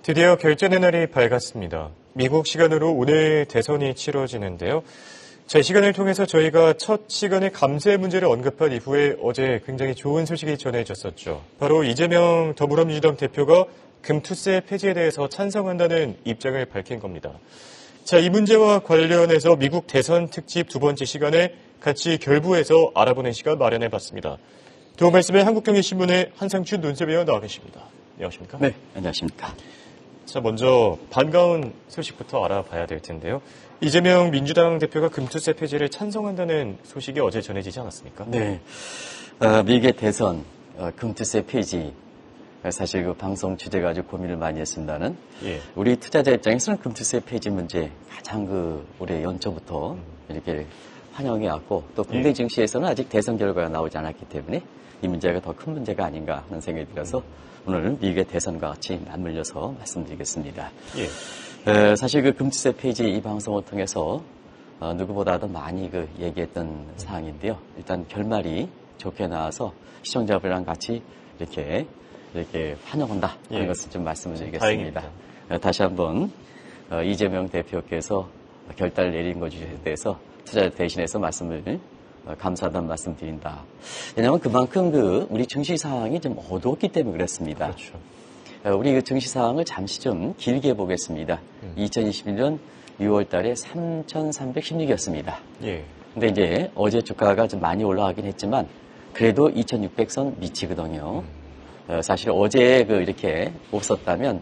드디어 결전의 날이 밝았습니다. 미국 시간으로 오늘 대선이 치러지는데요. 자, 이 시간을 통해서 저희가 첫 시간에 감세 문제를 언급한 이후에 어제 굉장히 좋은 소식이 전해졌었죠. 바로 이재명 더불어민주당 대표가 금투세 폐지에 대해서 찬성한다는 입장을 밝힌 겁니다. 자, 이 문제와 관련해서 미국 대선 특집 두 번째 시간에 같이 결부해서 알아보는 시간 마련해봤습니다. 두 말씀에 한국경제신문의 한상춘 논설위원 나와 계십니다. 안녕하십니까? 네, 안녕하십니까. 자, 먼저 반가운 소식부터 알아봐야 될 텐데요. 이재명 민주당 대표가 금투세 폐지를 찬성한다는 소식이 어제 전해지지 않았습니까? 네, 미국의 대선 금투세 폐지 사실 그 방송 주제가 아주 고민을 많이 했습니다는 우리 투자자 입장에서는 금투세 폐지 문제 가장 올해 연초부터 이렇게 환영해 왔고 또 국내 증시에서는 아직 대선 결과가 나오지 않았기 때문에 이 문제가 더 큰 문제가 아닌가 하는 생각이 들어서 오늘 미국의 대선과 같이 맞물려서 말씀드리겠습니다. 사실 그 금투세 폐지 이 방송을 통해서 누구보다도 많이 얘기했던 사항인데요. 일단 결말이 좋게 나와서 시청자분이랑 같이 이렇게 환영한다 하는 것을 좀 말씀을 드리겠습니다. 다시 한번 이재명 대표께서 결단을 내린 것에 대해서 투자자 대신해서 말씀을 감사하다는 말씀 드린다. 왜냐하면 그만큼 우리 증시 상황이 좀 어두웠기 때문에 그렇습니다. 그렇죠. 우리 증시 상황을 잠시 좀 길게 보겠습니다. 2021년 6월 달에 3,316이었습니다. 근데 이제 어제 주가가 좀 많이 올라가긴 했지만 그래도 2,600선 미치거든요. 사실 어제 이렇게 없었다면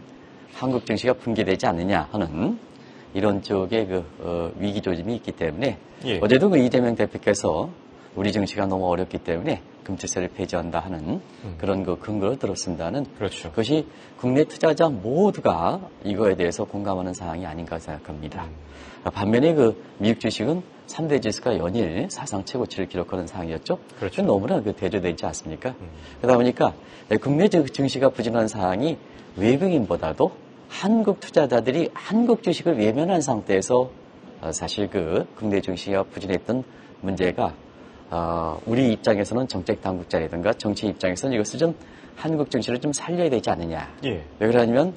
한국 증시가 붕괴되지 않느냐 하는 이런 쪽에 위기 조짐이 있기 때문에 어제도 이재명 대표께서 우리 증시가 너무 어렵기 때문에 금투세를 폐지한다 하는 그런 근거를 들었습니다는 그렇죠. 그것이 국내 투자자 모두가 이거에 대해서 공감하는 사항이 아닌가 생각합니다. 반면에 미국 주식은 3대 지수가 연일 사상 최고치를 기록하는 상황이었죠. 그렇죠. 너무나 대조되지 않습니까? 그러다 보니까 국내 증시가 부진한 상황이 외국인보다도 한국 투자자들이 한국 주식을 외면한 상태에서 사실 국내 증시가 부진했던 문제가 우리 입장에서는 정책 당국자라든가 정치 입장에서는 이것을 좀 한국 증시를 좀 살려야 되지 않느냐. 왜 그러냐면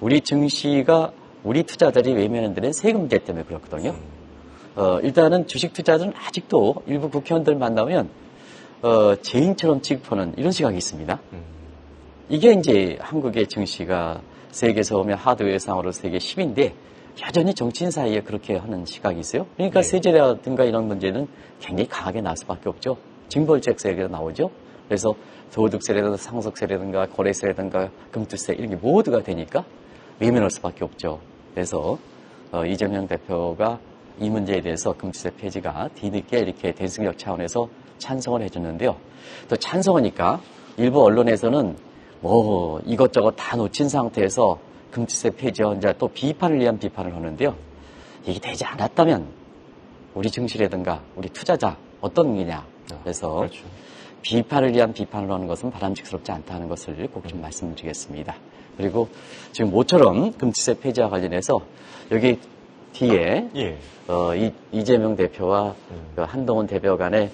우리 증시가 우리 투자자들이 외면한 데는 세금 문제 때문에 그렇거든요. 일단은 주식 투자자들은 아직도 일부 국회의원들 만나면 죄인처럼 취급하는 이런 시각이 있습니다. 이게 이제 한국의 증시가 세계에서 보면 하드웨어 상으로 세계 10인데 여전히 정치인 사이에 그렇게 하는 시각이 있어요. 그러니까 세제라든가 이런 문제는 굉장히 강하게 나올 수밖에 없죠. 징벌적세가 나오죠. 그래서 소득세라든가 상속세라든가 거래세라든가 금투세 이런 게 모두가 되니까 외면할 수밖에 없죠. 그래서 이재명 대표가 이 문제에 대해서 금투세 폐지가 뒤늦게 이렇게 대승적 차원에서 찬성을 해줬는데요. 또 찬성하니까 일부 언론에서는 이것저것 다 놓친 상태에서 금투세 폐지와 이제 또 비판을 위한 비판을 하는데요. 이게 되지 않았다면 우리 증시라든가 우리 투자자 어떤 의미냐. 그래서 그렇죠. 비판을 위한 비판을 하는 것은 바람직스럽지 않다는 것을 꼭 좀 말씀드리겠습니다. 그리고 지금 모처럼 금투세 폐지와 관련해서 여기 뒤에 이재명 대표와 한동훈 대표 간에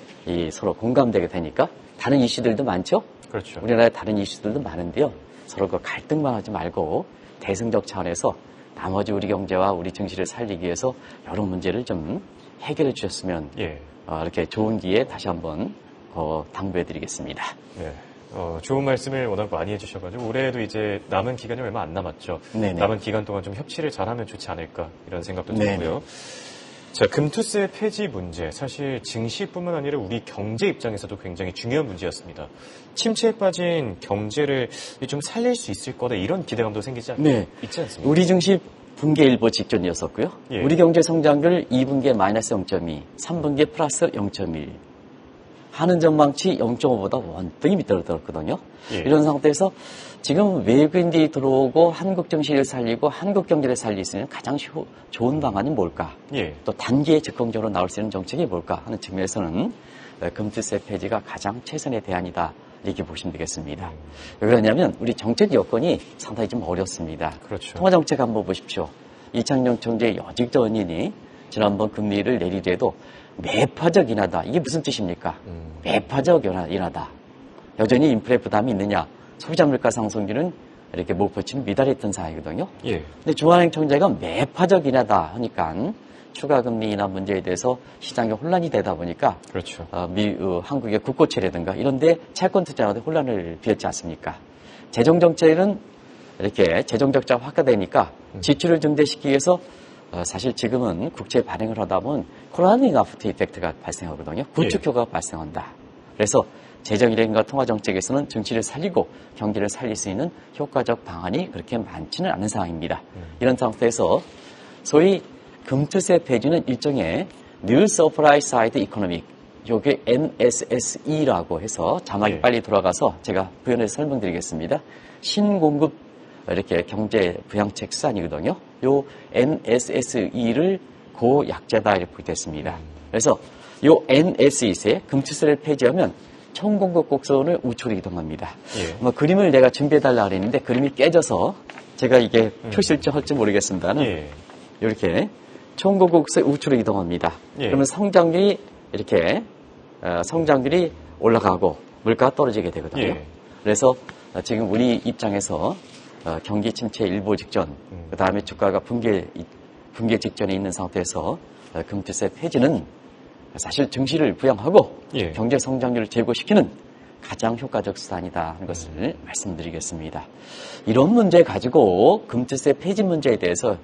서로 공감되게 되니까 다른 이슈들도 많죠. 그렇죠. 우리나라에 다른 이슈들도 많은데요. 서로 갈등만 하지 말고 대승적 차원에서 나머지 우리 경제와 우리 증시를 살리기 위해서 여러 문제를 좀 해결해 주셨으면 이렇게 좋은 기회에 다시 한번 당부해 드리겠습니다. 좋은 말씀을 워낙 많이 해주셔가지고 올해에도 이제 남은 기간이 얼마 안 남았죠. 네네. 남은 기간 동안 좀 협치를 잘하면 좋지 않을까 이런 생각도 들고요. 자, 금투세 폐지 문제 사실 증시뿐만 아니라 우리 경제 입장에서도 굉장히 중요한 문제였습니다. 침체에 빠진 경제를 좀 살릴 수 있을 거다 이런 기대감도 있지 않습니까? 우리 증시 분기 일보 직전이었었고요. 우리 경제 성장률 2분기에 마이너스 0.2, 3분기에 플러스 0.1. 하는 전망치 0.5보다 원등이 밑떨어졌거든요. 이런 상태에서 지금 외국인들이 들어오고 한국 증시를 살리고 한국 경제를 살릴 수 있는 가장 좋은 방안이 뭘까? 또 단기에 즉흥적으로 나올 수 있는 정책이 뭘까 하는 측면에서는 금투세 폐지가 가장 최선의 대안이다. 이렇게 보시면 되겠습니다. 왜 그러냐면 우리 정책 여건이 상당히 좀 어렵습니다. 그렇죠. 통화정책 한번 보십시오. 이창용 총재의 여직도 원인이 지난번 금리를 내리더라도 매파적 인하다. 이게 무슨 뜻입니까? 매파적 인하다. 여전히 인플레 부담이 있느냐? 소비자 물가 상승률은 이렇게 목표치는 미달했던 상황이거든요. 예. 근데 중앙은행총재가 매파적 인하다 하니까 추가 금리 인하 문제에 대해서 시장에 혼란이 되다 보니까 그렇죠. 한국의 국고채라든가 이런데 채권 투자하는데 혼란을 빚었지 않습니까? 재정 정책은 이렇게 재정 적자가 확대되니까 지출을 증대시키기 위해서 사실 지금은 국채 발행을 하다 보면 코로나19 아프터 이펙트가 발생하거든요. 부축효과가 발생한다. 그래서 재정이라든가 통화정책에서는 증시를 살리고 경기를 살릴 수 있는 효과적 방안이 그렇게 많지는 않은 상황입니다. 이런 상태에서 소위 금투세 폐지는 일종의 New Supply Side Economic, 이게 NSSE라고 해서 자막이 빨리 돌아가서 제가 부연해서 설명드리겠습니다. 신공급 이렇게 경제 부양책 수단이거든요. 요 NSSE를 고약자다 이렇게 보게 됐습니다. 그래서 요 NSE세 금투세를 폐지하면 총공급 곡선을 우측으로 이동합니다. 예. 그림을 내가 준비해달라 그랬는데 그림이 깨져서 제가 이게 표시를 할지 모르겠습니다는 예. 이렇게 총공급 곡선이 우측으로 이동합니다. 예. 그러면 성장률이 이렇게 성장률이 올라가고 물가가 떨어지게 되거든요. 예. 그래서 지금 우리 입장에서 경기 침체 일보 직전, 그 다음에 주가가 붕괴 직전에 있는 상태에서 금투세 폐지는 사실 증시를 부양하고 예. 경제 성장률을 제고시키는 가장 효과적 수단이다 하는 것을 말씀드리겠습니다. 이런 문제 가지고 금투세 폐지 문제에 대해서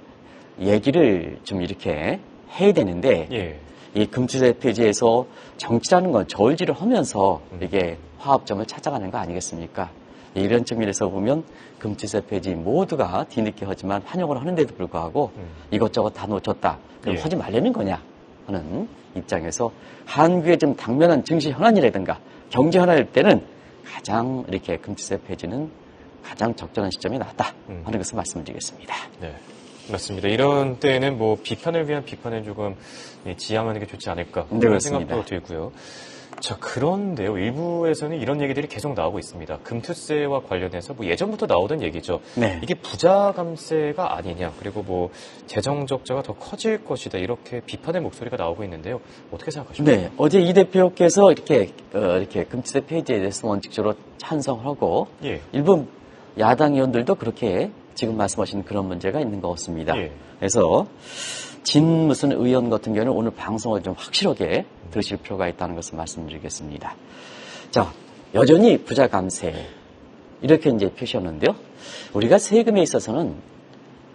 얘기를 좀 이렇게 해야 되는데 예. 이 금투세 폐지에서 정치라는 건 저울질을 하면서 이게 화합점을 찾아가는 거 아니겠습니까? 이런 측면에서 보면 금투세 폐지 모두가 뒤늦게 하지만 환영을 하는데도 불구하고 이것저것 다 놓쳤다. 그럼 예. 하지 말라는 거냐 하는 입장에서 한국의 좀 당면한 증시 현안이라든가 경제 현안일 때는 가장 이렇게 금투세 폐지는 가장 적절한 시점이 나왔다 하는 것을 말씀드리겠습니다. 네. 맞습니다. 이런 때는 뭐 비판을 위한 비판을 조금 지양하는 게 좋지 않을까 네, 그런 그렇습니다. 생각도 들고요. 자, 그런데요. 일부에서는 이런 얘기들이 계속 나오고 있습니다. 금투세와 관련해서 뭐 예전부터 나오던 얘기죠. 네. 이게 부자 감세가 아니냐. 그리고 뭐 재정 적자가 더 커질 것이다. 이렇게 비판의 목소리가 나오고 있는데요. 어떻게 생각하십니까? 네, 어제 이 대표께서 이렇게 금투세 폐지에 대해서 원칙적으로 찬성을 하고 예. 일부 야당 의원들도 그렇게 지금 말씀하신 그런 문제가 있는 것 같습니다. 예. 그래서 진 무슨 의원 같은 경우는 오늘 방송을 좀 확실하게 들으실 필요가 있다는 것을 말씀드리겠습니다. 자, 여전히 부자 감세 이렇게 이제 표시하는데요. 우리가 세금에 있어서는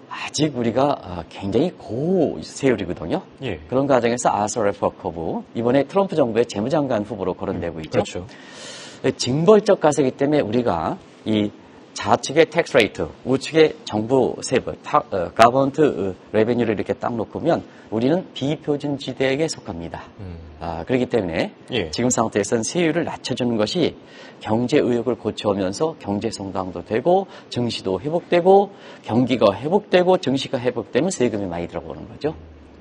아직 우리가 굉장히 고세율이거든요. 예. 그런 과정에서 아서레퍼커브 이번에 트럼프 정부의 재무장관 후보로 거론되고 있죠. 그렇죠. 징벌적 가세이기 때문에 우리가 이 좌측의 텍스 레이트, 우측의 정부 세부, 가버넌트 레베뉴를 이렇게 딱 놓고 보면 우리는 비표준 지대에 속합니다. 그렇기 때문에 예. 지금 상태에서는 세율을 낮춰주는 것이 경제 의욕을 고쳐오면서 경제 성장도 되고 증시도 회복되고 경기가 회복되고 증시가 회복되면 세금이 많이 들어오는 거죠.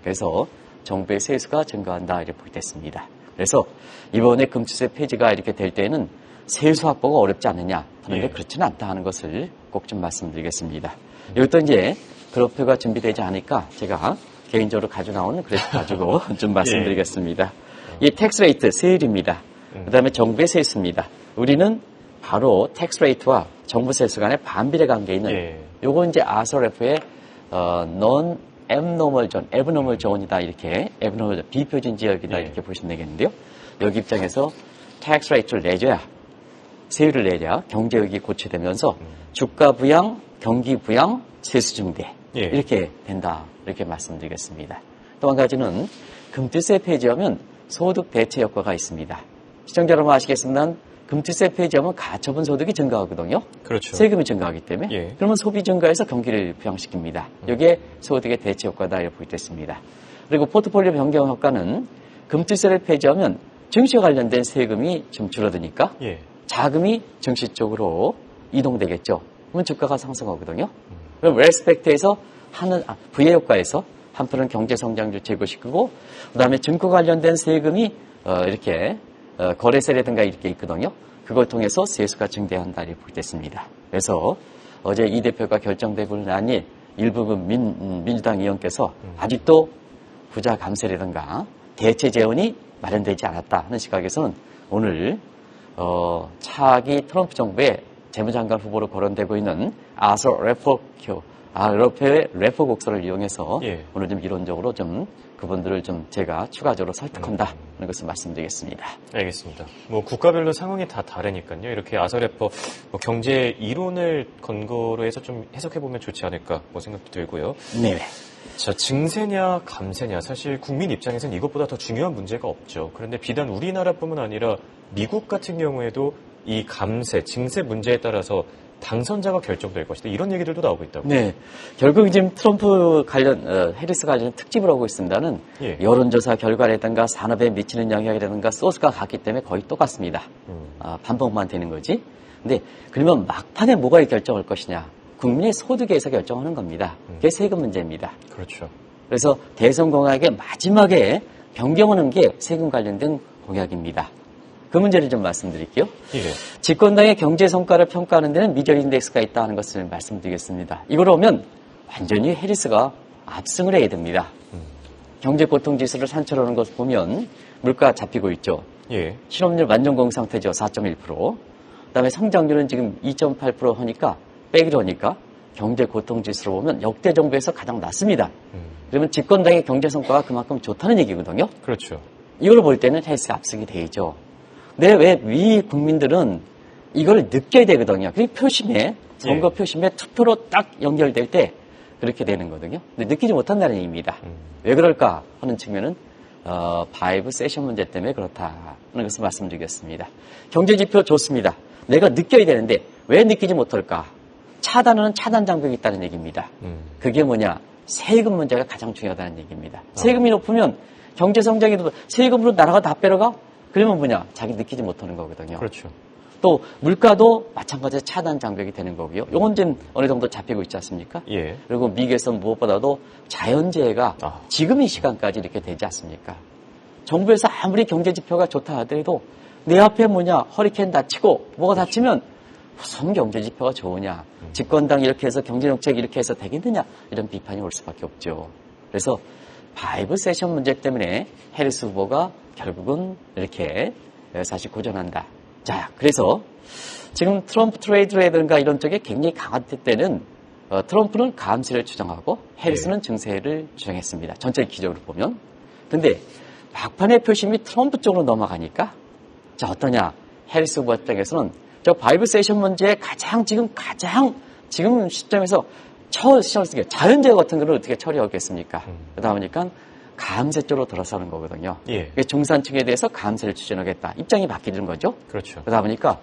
그래서 정부의 세수가 증가한다 이렇게 보게 됐습니다. 그래서 이번에 금투세 폐지가 이렇게 될 때는 세수 확보가 어렵지 않느냐 하는데 예. 그렇지는 않다 하는 것을 꼭 좀 말씀드리겠습니다. 이것도 이제 그래프가 준비되지 않으니까 제가 개인적으로 가져 나오는 그래프 가지고 좀 말씀드리겠습니다. 이 텍스 레이트 세율입니다. 그다음에 정부의 세수입니다. 우리는 바로 텍스 레이트와 정부 세수 간의 반비례 관계에 있는 예. 요거 이제 아서레프의 non abnormal zone, abnormal zone이다 이렇게 abnormal 비표준 지역이다 예. 이렇게 보시면 되겠는데요. 여기 입장에서 텍스 레이트를 내줘야 세율을 내야 경제역이 고쳐되면서 주가 부양, 경기 부양, 세수 증대 예. 이렇게 된다 이렇게 말씀드리겠습니다. 또 한 가지는 금투세 폐지하면 소득 대체 효과가 있습니다. 시청자 여러분 아시겠습니다만 금투세 폐지하면 가처분 소득이 증가하거든요. 그렇죠. 세금이 증가하기 때문에 예. 그러면 소비 증가해서 경기를 부양시킵니다. 이게 소득의 대체 효과다 이렇게 보겠습니다. 그리고 포트폴리오 변경 효과는 금투세를 폐지하면 증시와 관련된 세금이 좀 줄어드니까 예. 자금이 증시 쪽으로 이동되겠죠. 그러면 주가가 상승하거든요. 그럼 레스펙트에서 부의 효과에서 한편은 경제 성장률 제고시키고 그다음에 증권 관련된 세금이 이렇게 거래세라든가 이렇게 있거든요. 그걸 통해서 세수가 증대한다 이렇게 보겠습니다. 그래서 어제 이 대표가 결정되고 나니 일부 민주당 의원께서 아직도 부자 감세라든가 대체 재원이 마련되지 않았다 하는 시각에서는 오늘 차기 트럼프 정부의 재무장관 후보로 거론되고 있는 아서 래퍼의 래퍼 곡설을 이용해서 예. 오늘 좀 이론적으로 좀 그분들을 좀 제가 추가적으로 설득한다 하는 것을 말씀드리겠습니다. 알겠습니다. 뭐 국가별로 상황이 다 다르니까요. 이렇게 아서래퍼 경제 이론을 근거로 해서 좀 해석해 보면 좋지 않을까 뭐 생각도 들고요. 네. 자, 증세냐 감세냐 사실 국민 입장에서는 이것보다 더 중요한 문제가 없죠. 그런데 비단 우리나라뿐만 아니라 미국 같은 경우에도 이 감세, 증세 문제에 따라서 당선자가 결정될 것이다. 이런 얘기들도 나오고 있다고. 네. 결국 지금 트럼프 관련, 해리스 관련 특집을 하고 있습니다는 예. 여론조사 결과라든가 산업에 미치는 영향이라든가 소스가 같기 때문에 거의 똑같습니다. 반복만 되는 거지. 근데 그러면 막판에 뭐가 결정할 것이냐. 국민의 소득에서 결정하는 겁니다. 그게 세금 문제입니다. 그렇죠. 그래서 대선 공약의 마지막에 변경하는 게 세금 관련된 공약입니다. 그 문제를 좀 말씀드릴게요. 예. 집권당의 경제 성과를 평가하는 데는 미절 인덱스가 있다는 것을 말씀드리겠습니다. 이거로 오면 완전히 해리스가 압승을 해야 됩니다. 경제 고통 지수를 산출하는 것을 보면 물가 잡히고 있죠. 예. 실업률 완전공 상태죠. 4.1%. 그다음에 성장률은 지금 2.8% 하니까 빼기로 하니까 경제 고통 지수로 보면 역대 정부에서 가장 낮습니다. 그러면 집권당의 경제 성과가 그만큼 좋다는 얘기거든요. 그렇죠. 이걸 볼 때는 해리스가 압승이 되죠. 근데 왜 위 국민들은 이걸 느껴야 되거든요. 그 표심에, 선거 표심에 투표로 딱 연결될 때 그렇게 되는 거거든요. 근데 느끼지 못한다는 얘기입니다. 왜 그럴까 하는 측면은 바이브 세션 문제 때문에 그렇다는 것을 말씀드리겠습니다. 경제 지표 좋습니다. 내가 느껴야 되는데 왜 느끼지 못할까? 차단하는 차단 장벽이 있다는 얘기입니다. 그게 뭐냐? 세금 문제가 가장 중요하다는 얘기입니다. 세금이 높으면 경제 성장이 높으면 세금으로 나라가 다 빼러가? 그러면 뭐냐? 자기 느끼지 못하는 거거든요. 그렇죠. 또 물가도 마찬가지로 차단 장벽이 되는 거고요. 요건 좀 어느 정도 잡히고 있지 않습니까? 예. 그리고 미국에서 무엇보다도 자연재해가 지금 이 시간까지 이렇게 되지 않습니까? 정부에서 아무리 경제 지표가 좋다 하더라도 내 앞에 뭐냐? 허리케인 다치고 뭐가 다치면 무슨 경제 지표가 좋으냐? 집권당 이렇게 해서 경제정책 이렇게 해서 되겠느냐? 이런 비판이 올 수밖에 없죠. 그래서 바이브 세션 문제 때문에 해리스 후보가 결국은 이렇게 사실 고전한다. 자, 그래서 지금 트럼프 트레이드라든가 이런 쪽에 굉장히 강화될 때는 트럼프는 감세를 주장하고 해리스는 증세를 주장했습니다. 전체 기적으로 보면. 근데 막판의 표심이 트럼프 쪽으로 넘어가니까 자, 어떠냐? 해리스 후보 쪽에서는 저 바이브 세션 문제에 가장 지금 시점에서 자연재해 같은 거를 어떻게 처리하겠습니까? 그러다 보니까 감세 쪽으로 돌아서는 거거든요. 예. 중산층에 대해서 감세를 추진하겠다. 입장이 바뀌는 거죠. 그렇죠. 그러다 보니까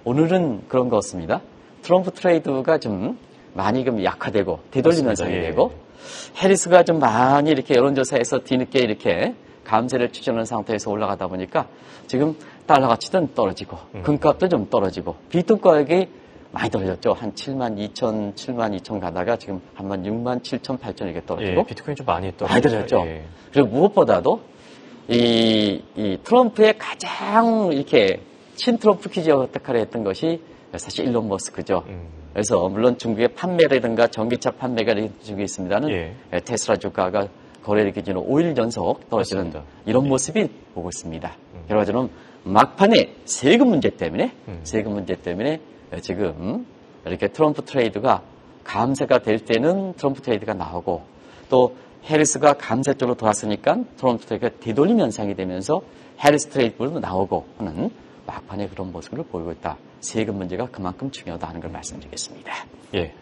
오늘은 그런 것 같습니다. 트럼프 트레이드가 좀 많이 약화되고 되돌림 현상이 예. 되고 해리스가 좀 많이 이렇게 여론조사에서 뒤늦게 이렇게 감세를 추진하는 상태에서 올라가다 보니까 지금 달러 가치도 떨어지고 금값도 좀 떨어지고 비트코인 가격이 많이 떨어졌죠. 한 72,000 가다가 지금 한 67,000, 8,000 이렇게 떨어지고. 예, 비트코인 좀 많이 많이 떨어졌죠. 예. 그리고 무엇보다도 이 트럼프의 가장 이렇게 친트럼프 기저택하를 했던 것이 사실 일론 머스크죠. 그래서 물론 중국의 판매라든가 전기차 판매가 중국에 있습니다는 예. 테슬라 주가가 거래일 기준으로 5일 연속 떨어지는 맞습니다. 이런 모습이 보고 있습니다. 결과적으로 막판에 세금 문제 때문에 지금 이렇게 트럼프 트레이드가 감세가 될 때는 트럼프 트레이드가 나오고 또 해리스가 감세 쪽으로 돌았으니까 트럼프 트레이드가 되돌림 현상이 되면서 해리스 트레이드도 나오고 하는 막판에 그런 모습을 보이고 있다. 세금 문제가 그만큼 중요하다는 걸 말씀드리겠습니다. 예.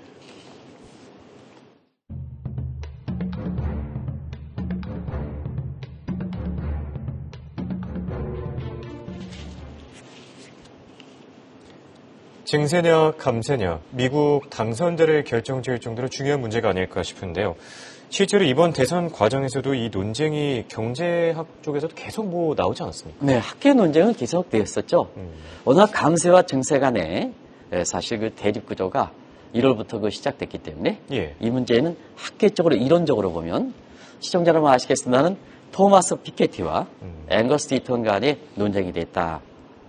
증세냐 감세냐 미국 당선자를 결정지을 정도로 중요한 문제가 아닐까 싶은데요. 실제로 이번 대선 과정에서도 이 논쟁이 경제학 쪽에서도 계속 나오지 않았습니까? 네, 학계 논쟁은 계속되었었죠. 워낙 감세와 증세 간에 사실 그 대립 구조가 1월부터 시작됐기 때문에 예. 이 문제는 학계적으로 이론적으로 보면 시청자 여러분 아시겠습니다는 토마스 피케티와 앵거스 디턴 간의 논쟁이 됐다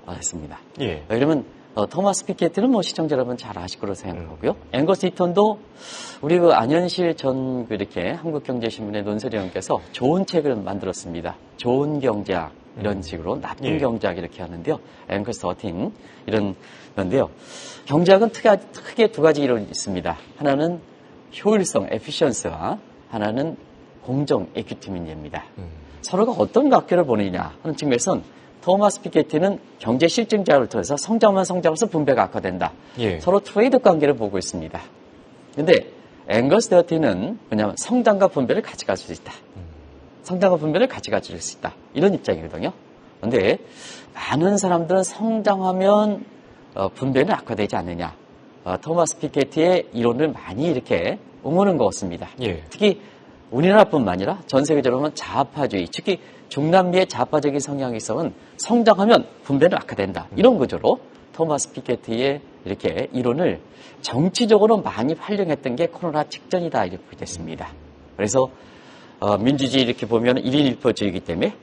했습니다. 예. 그러면 토마스 피케티는 시청자 여러분 잘 아실 거로 생각하고요. 앵거스 디턴도 우리 안현실 전 이렇게 한국경제신문의 논설위원께서 좋은 책을 만들었습니다. 좋은 경제학. 이런 식으로 나쁜 예. 경제학 이렇게 하는데요. 앵커스 13 이런 건데요. 경제학은 크게 두 가지 이론이 있습니다. 하나는 효율성, 에피션스와 하나는 공정, 에퀴티 문제입니다. 서로가 어떤 각도를 보느냐 하는 측면에서는 토마스 피케티는 경제 실증자를 통해서 성장하면서 분배가 악화된다. 예. 서로 트레이드 관계를 보고 있습니다. 근데 앵거스 데어티는 뭐냐면 성장과 분배를 같이 가질 수 있다. 성장과 분배를 같이 가질 수 있다. 이런 입장이거든요. 그런데 많은 사람들은 성장하면 분배는 악화되지 않느냐. 토마스 피케티의 이론을 많이 이렇게 응원한 것 같습니다. 예. 특히 우리나라뿐만 아니라 전 세계적으로 보면 좌파주의, 특히 중남미의 좌파적인 성향이 있으면 성장하면 분배는 악화된다. 이런 구조로 토마스 피케티의 이렇게 이론을 정치적으로 많이 활용했던 게 코로나 직전이다 이렇게 됐습니다. 그래서 민주주의 이렇게 보면 1인 1표주의이기 때문에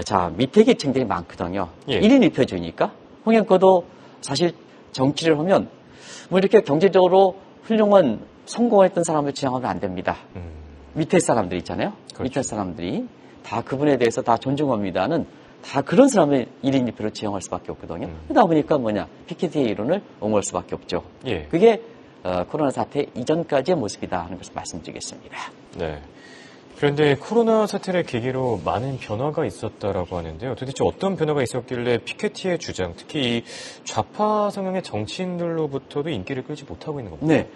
자 밑에 계층들이 많거든요. 예. 1인 1표주의니까 홍영표도 사실 정치를 하면 뭐 이렇게 경제적으로 훌륭한 성공했던 사람을 지향하면 안 됩니다. 밑에 사람들 있잖아요. 그렇죠. 밑에 사람들이 다 그분에 대해서 다 존중합니다는 다 그런 사람을 1인 2표로 지향할 수밖에 없거든요. 그러다 보니까 피케티의 이론을 옹호할 수밖에 없죠. 예. 그게 코로나 사태 이전까지의 모습이다 하는 것을 말씀드리겠습니다. 네. 그런데 코로나 사태를 계기로 많은 변화가 있었다라고 하는데요. 도대체 어떤 변화가 있었길래 피케티의 주장, 특히 이 좌파 성향의 정치인들로부터도 인기를 끌지 못하고 있는 겁니다. 네.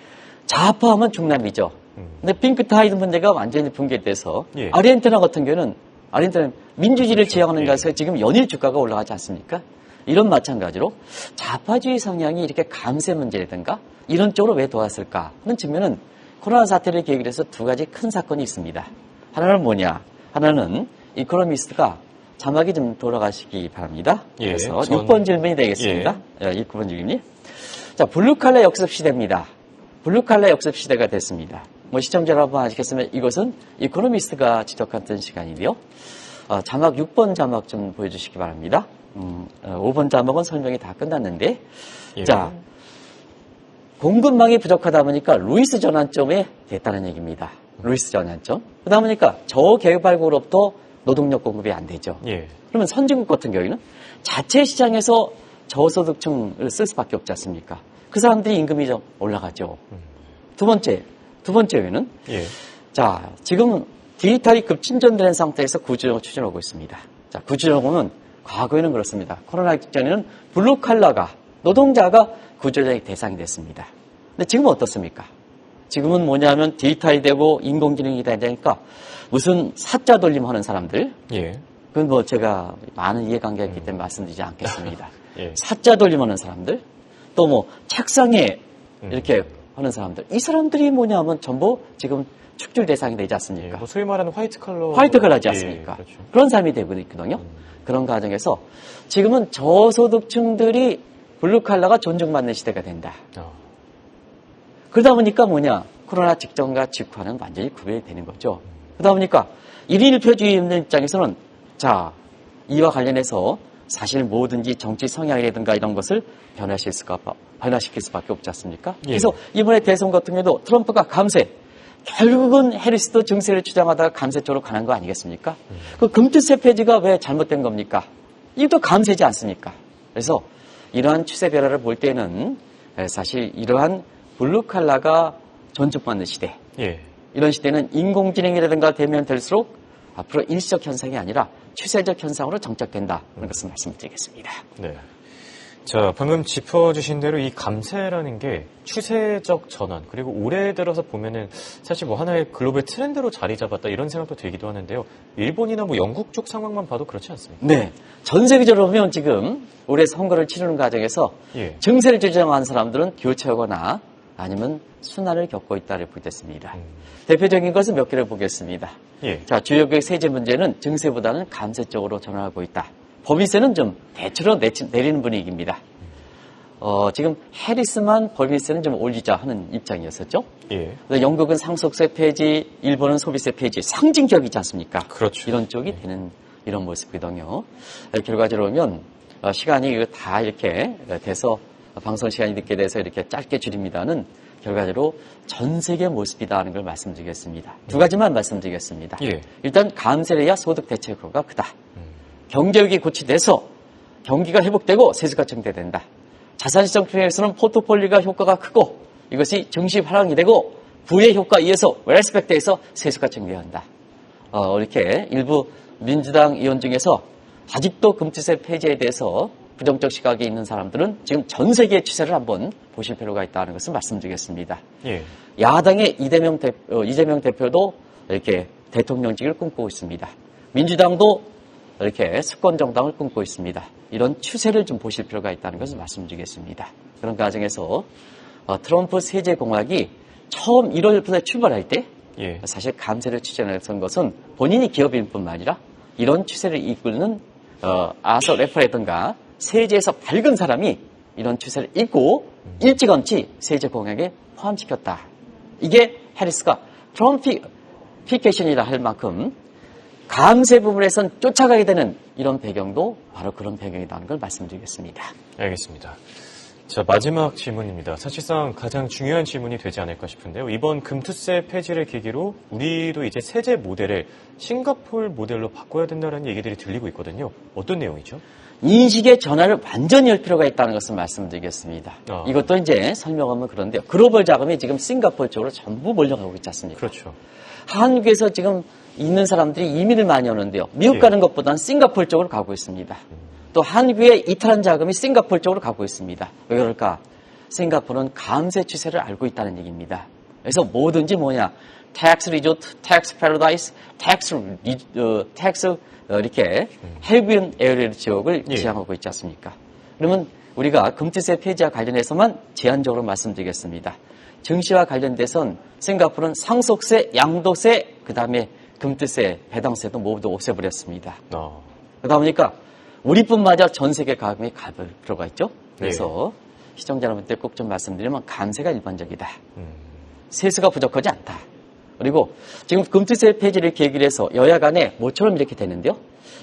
좌파하면 중남이죠. 근데 핑크타이드 문제가 완전히 붕괴돼서 예. 아르헨티나 같은 경우는 아르헨티나 민주주의를 그렇죠. 지향하는 예. 가서 지금 연일 주가가 올라가지 않습니까? 이런 마찬가지로 좌파주의 성향이 이렇게 감세 문제라든가 이런 쪽으로 왜 도왔을까 하는 측면은 코로나 사태를 계기로 해서 두 가지 큰 사건이 있습니다. 하나는 뭐냐? 하나는 이코노미스트가 자막이 좀 돌아가시기 바랍니다. 예, 그래서 6번 질문이 되겠습니다. 예. 6번 질문이. 자, 블루칼라 역습 시대입니다. 블루칼라 역습 시대가 됐습니다. 뭐 시청자 여러분 아시겠으면 이것은 이코노미스트가 지적했던 시간인데요. 자막 6번 자막 좀 보여주시기 바랍니다. 5번 자막은 설명이 다 끝났는데 예. 자 공급망이 부족하다 보니까 루이스 전환점에 됐다는 얘기입니다. 루이스 전환점. 그러다 보니까 저개발국으로부터 노동력 공급이 안 되죠. 예. 그러면 선진국 같은 경우에는 자체 시장에서 저소득층을 쓸 수밖에 없지 않습니까? 그 사람들이 임금이 좀 올라가죠. 두 번째는 예. 자, 지금 디지털이 급진전되는 상태에서 구조조정을 추진하고 있습니다. 자, 구조조정은 과거에는 그렇습니다. 코로나 직전에는 블루칼라가 노동자가 구조조정의 대상이 됐습니다. 근데 지금은 어떻습니까? 지금은 뭐냐면 디지털이 되고 인공지능이 되니까 무슨 사자 돌림 하는 사람들 예. 그건 뭐 제가 많은 이해관계가 있기 때문에 말씀드리지 않겠습니다. 예. 사자 돌림 하는 사람들 또 뭐 책상에 이렇게 하는 사람들 이 사람들이 뭐냐면 전부 지금 축출 대상이 되지 예. 않습니까? 뭐 소위 말하는 화이트 칼러. 화이트 컬러지 예, 않습니까? 그렇죠. 그런 삶이 되고 있거든요. 그런 과정에서 지금은 저소득층들이 블루칼라가 존중받는 시대가 된다. 그러다 보니까 코로나 직전과 직후와는 완전히 구별이 되는 거죠. 그러다 보니까 1인 1표주의 입장에서는 자, 이와 관련해서 사실 뭐든지 정치 성향이라든가 이런 것을 변화시킬 수밖에 없지 않습니까? 예. 그래서 이번에 대선 같은 경우도 트럼프가 감세, 결국은 해리스도 증세를 주장하다가 감세 쪽으로 가는 거 아니겠습니까? 그 금투세 폐지가 왜 잘못된 겁니까? 이것도 감세지 않습니까? 그래서 이러한 추세 변화를 볼 때는 사실 이러한 블루칼라가 존중받는 시대, 예. 이런 시대는 인공지능이라든가 되면 될수록 앞으로 일시적 현상이 아니라 추세적 현상으로 정착된다. 그런 것을 말씀드리겠습니다. 네. 자, 방금 짚어주신 대로 이 감세라는 게 추세적 전환, 그리고 올해 들어서 보면은 사실 뭐 하나의 글로벌 트렌드로 자리 잡았다 이런 생각도 들기도 하는데요. 일본이나 뭐 영국 쪽 상황만 봐도 그렇지 않습니까? 네. 전 세계적으로 보면 지금 올해 선거를 치르는 과정에서 예. 증세를 주장한 사람들은 교체하거나 아니면 순환을 겪고 있다를 보겠습니다. 대표적인 것은 몇 개를 보겠습니다. 예. 자, 주요 세제 문제는 증세보다는 감세 쪽으로 전환하고 있다. 법인세는 좀 대체로 내리는 분위기입니다. 지금 해리스만 법인세는 좀 올리자 하는 입장이었었죠. 예. 영국은 상속세 폐지, 일본은 소비세 폐지, 상징적이지 않습니까? 그렇죠. 이런 쪽이 되는 이런 모습이거든요. 결과적으로 보면 시간이 다 이렇게 돼서 방송 시간이 늦게 돼서 이렇게 짧게 줄입니다는 결과적으로 전 세계 모습이다 하는 걸 말씀드리겠습니다. 두 가지만 말씀드리겠습니다. 예. 일단 감세를 해야 소득 대체효과가 크다. 경제력이 고취돼서 경기가 회복되고 세수가 증대된다. 자산시장 투자에서는 포트폴리오가 효과가 크고 이것이 증시 활황이 되고 부의 효과에 의해서 웰스펙트에서 세수가 증대한다. 이렇게 일부 민주당 의원 중에서 아직도 금투세 폐지에 대해서 부정적 시각이 있는 사람들은 지금 전 세계의 추세를 한번 보실 필요가 있다는 것을 말씀드리겠습니다. 예. 야당의 이재명 대표도 이렇게 대통령직을 꿈꾸고 있습니다. 민주당도 이렇게 집권정당을 꿈꾸고 있습니다. 이런 추세를 좀 보실 필요가 있다는 것을 말씀드리겠습니다. 그런 과정에서 트럼프 세제공약이 처음 1월부터 출발할 때 예. 사실 감세를 추진했던 것은 본인이 기업인 뿐만 아니라 이런 추세를 이끄는 아서 레퍼라든가 세제에서 밝은 사람이 이런 추세를 읽고 일찌감치 세제 공약에 포함시켰다. 이게 해리스가 트럼피케이션이라 할 만큼 감세 부분에선 쫓아가게 되는 이런 배경도 바로 그런 배경이라는 걸 말씀드리겠습니다. 알겠습니다. 자, 마지막 질문입니다. 사실상 가장 중요한 질문이 되지 않을까 싶은데요. 이번 금투세 폐지를 계기로 우리도 이제 세제 모델을 싱가포르 모델로 바꿔야 된다는 얘기들이 들리고 있거든요. 어떤 내용이죠? 인식의 전환을 완전히 할 필요가 있다는 것을 말씀드리겠습니다. 이것도 이제 설명하면 그런데요. 글로벌 자금이 지금 싱가포르 쪽으로 전부 몰려가고 있지 않습니까? 그렇죠. 한국에서 지금 있는 사람들이 이민을 많이 오는데요. 미국 가는 것보다는 싱가포르 쪽으로 가고 있습니다. 또 한국의 이탈한 자금이 싱가포르 쪽으로 가고 있습니다. 왜 그럴까? 싱가포르는 감세 추세를 알고 있다는 얘기입니다. 그래서 뭐든지 tax resort, tax paradise, tax 이렇게 해변 에어리어 지역을 지향하고 있지 않습니까? 그러면 우리가 금투세 폐지와 관련해서만 제한적으로 말씀드리겠습니다. 증시와 관련돼선 싱가포르는 상속세, 양도세, 그 다음에 금투세, 배당세도 모두 없애버렸습니다. 그러다 보니까 우리뿐만 전 세계 가격이 가볼 필요가 있죠. 그래서 시청자 여러분들 꼭 좀 말씀드리면 감세가 일반적이다. 세수가 부족하지 않다. 그리고 지금 금투세 폐지를 계기로 해서 여야 간에 모처럼 이렇게 되는데요.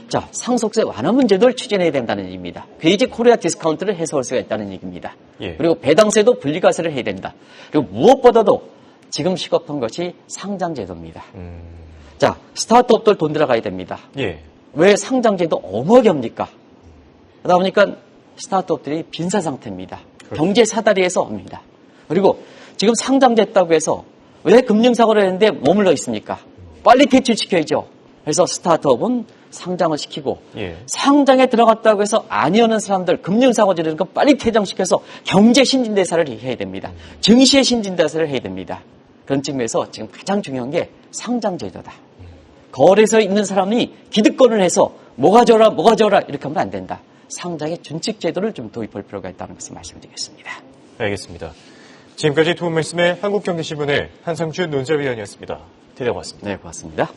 자, 상속세 완화 문제도 추진해야 된다는 얘기입니다. 그래야지 코리아 디스카운트를 해소할 수가 있다는 얘기입니다. 그리고 배당세도 분리과세를 해야 된다. 그리고 무엇보다도 지금 시급한 것이 상장제도입니다. 자, 스타트업들 돈 들어가야 됩니다. 왜 상장제도 어마어마합니까? 그러다 보니까 스타트업들이 빈사 상태입니다. 그렇죠. 경제 사다리에서 옵니다. 그리고 지금 상장됐다고 해서 왜 금융사고를 했는데 머물러 있습니까? 빨리 퇴출시켜야죠. 그래서 스타트업은 상장을 시키고 상장에 들어갔다고 해서 아니오는 사람들 금융사고 지르는 거 빨리 퇴장시켜서 경제 신진대사를 해야 됩니다. 증시의 신진대사를 해야 됩니다. 그런 측면에서 지금 가장 중요한 게 상장제도다. 거래소에 있는 사람이 기득권을 해서 뭐가 저라 이렇게 하면 안 된다. 상장의 준칙제도를 좀 도입할 필요가 있다는 것을 말씀드리겠습니다. 알겠습니다. 지금까지 도움 말씀의 한국경제신문의 한상준 논설위원이었습니다. 대단히 고맙습니다. 네, 고맙습니다.